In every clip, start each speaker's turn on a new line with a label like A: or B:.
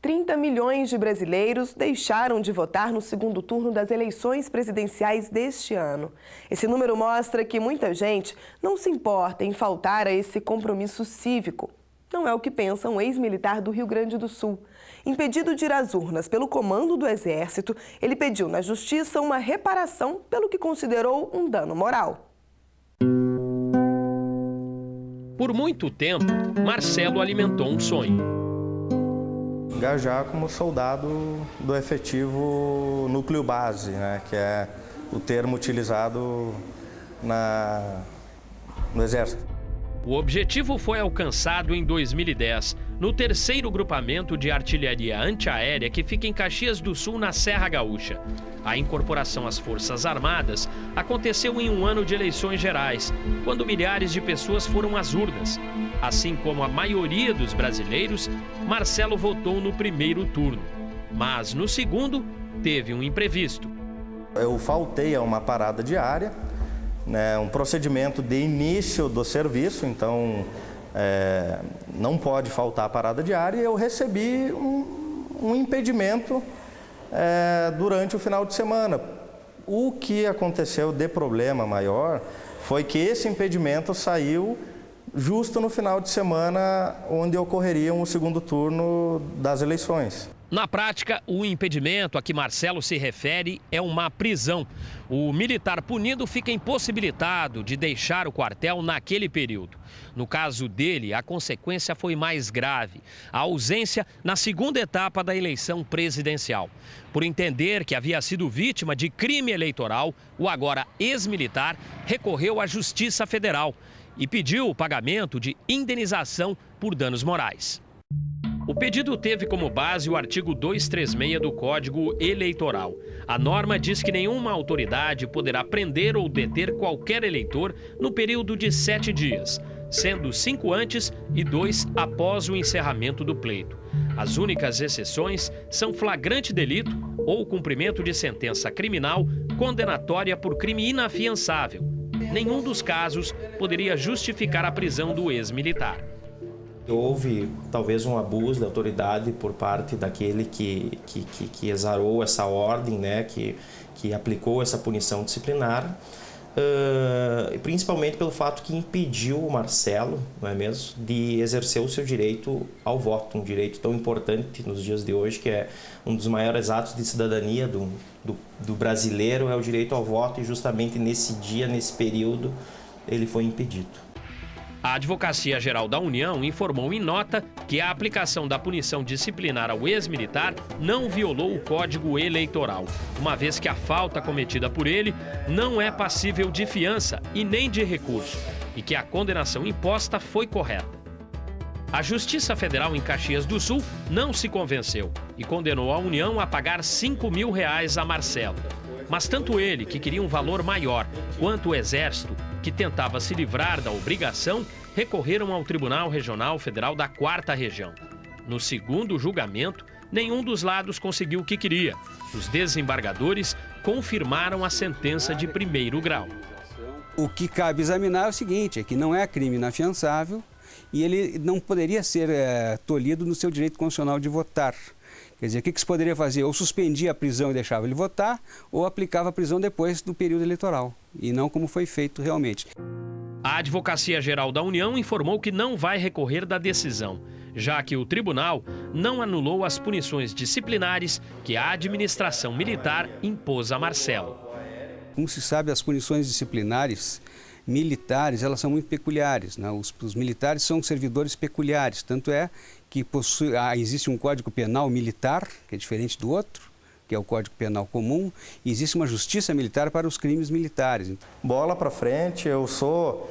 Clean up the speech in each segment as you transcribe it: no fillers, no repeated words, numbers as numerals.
A: 30 milhões de brasileiros deixaram de votar no segundo turno das eleições presidenciais deste ano. Esse número mostra que muita gente não se importa em faltar a esse compromisso cívico. Não é o que pensa um ex-militar do Rio Grande do Sul. Impedido de ir às urnas pelo comando do Exército, ele pediu na Justiça uma reparação pelo que considerou um dano moral.
B: Por muito tempo, Marcelo alimentou um sonho.
C: Engajar como soldado do efetivo núcleo base, né, que é o termo utilizado no Exército.
B: O objetivo foi alcançado em 2010, no 3º Grupamento de Artilharia Antiaérea que fica em Caxias do Sul, na Serra Gaúcha. A incorporação às Forças Armadas aconteceu em um ano de eleições gerais, quando milhares de pessoas foram às urnas. Assim como a maioria dos brasileiros, Marcelo votou no primeiro turno. Mas no segundo, teve um imprevisto.
C: Eu faltei a uma parada diária, né, um procedimento de início do serviço, então não pode faltar a parada diária, e eu recebi um impedimento durante o final de semana. O que aconteceu de problema maior foi que esse impedimento saiu justo no final de semana onde ocorreria o segundo turno das eleições.
B: Na prática, o impedimento a que Marcelo se refere é uma prisão. O militar punido fica impossibilitado de deixar o quartel naquele período. No caso dele, a consequência foi mais grave: a ausência na segunda etapa da eleição presidencial. Por entender que havia sido vítima de crime eleitoral, o agora ex-militar recorreu à Justiça Federal e pediu o pagamento de indenização por danos morais. O pedido teve como base o artigo 236 do Código Eleitoral. A norma diz que nenhuma autoridade poderá prender ou deter qualquer eleitor no período de 7 dias, sendo 5 antes e 2 após o encerramento do pleito. As únicas exceções são flagrante delito ou cumprimento de sentença criminal condenatória por crime inafiançável. Nenhum dos casos poderia justificar a prisão do ex-militar.
D: Houve talvez um abuso da autoridade por parte daquele que exarou essa ordem, né, que aplicou essa punição disciplinar, principalmente pelo fato que impediu o Marcelo, não é mesmo, de exercer o seu direito ao voto, um direito tão importante nos dias de hoje, que é um dos maiores atos de cidadania do brasileiro, é o direito ao voto, e justamente nesse dia, nesse período, ele foi impedido.
B: A Advocacia Geral da União informou em nota que a aplicação da punição disciplinar ao ex-militar não violou o Código Eleitoral, uma vez que a falta cometida por ele não é passível de fiança e nem de recurso, e que a condenação imposta foi correta. A Justiça Federal em Caxias do Sul não se convenceu e condenou a União a pagar R$5 mil a Marcelo. Mas tanto ele, que queria um valor maior, quanto o Exército, que tentava se livrar da obrigação, recorreram ao Tribunal Regional Federal da 4ª Região. No segundo julgamento, nenhum dos lados conseguiu o que queria. Os desembargadores confirmaram a sentença de primeiro grau.
E: O que cabe examinar é o seguinte, é que não é crime inafiançável e ele não poderia ser tolhido no seu direito constitucional de votar. Quer dizer, o que se poderia fazer? Ou suspendia a prisão e deixava ele votar, ou aplicava a prisão depois do período eleitoral, e não como foi feito realmente.
B: A Advocacia Geral da União informou que não vai recorrer da decisão, já que o tribunal não anulou as punições disciplinares que a administração militar impôs a Marcelo.
E: Como se sabe, as punições disciplinares militares, elas são muito peculiares, né? Os militares são servidores peculiares, tanto é que existe um Código Penal militar, que é diferente do outro, que é o Código Penal comum, e existe uma justiça militar para os crimes militares.
C: Bola para frente, eu sou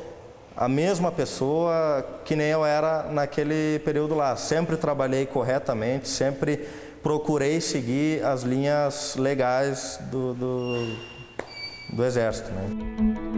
C: a mesma pessoa que nem eu era naquele período lá. Sempre trabalhei corretamente, sempre procurei seguir as linhas legais do Exército, né?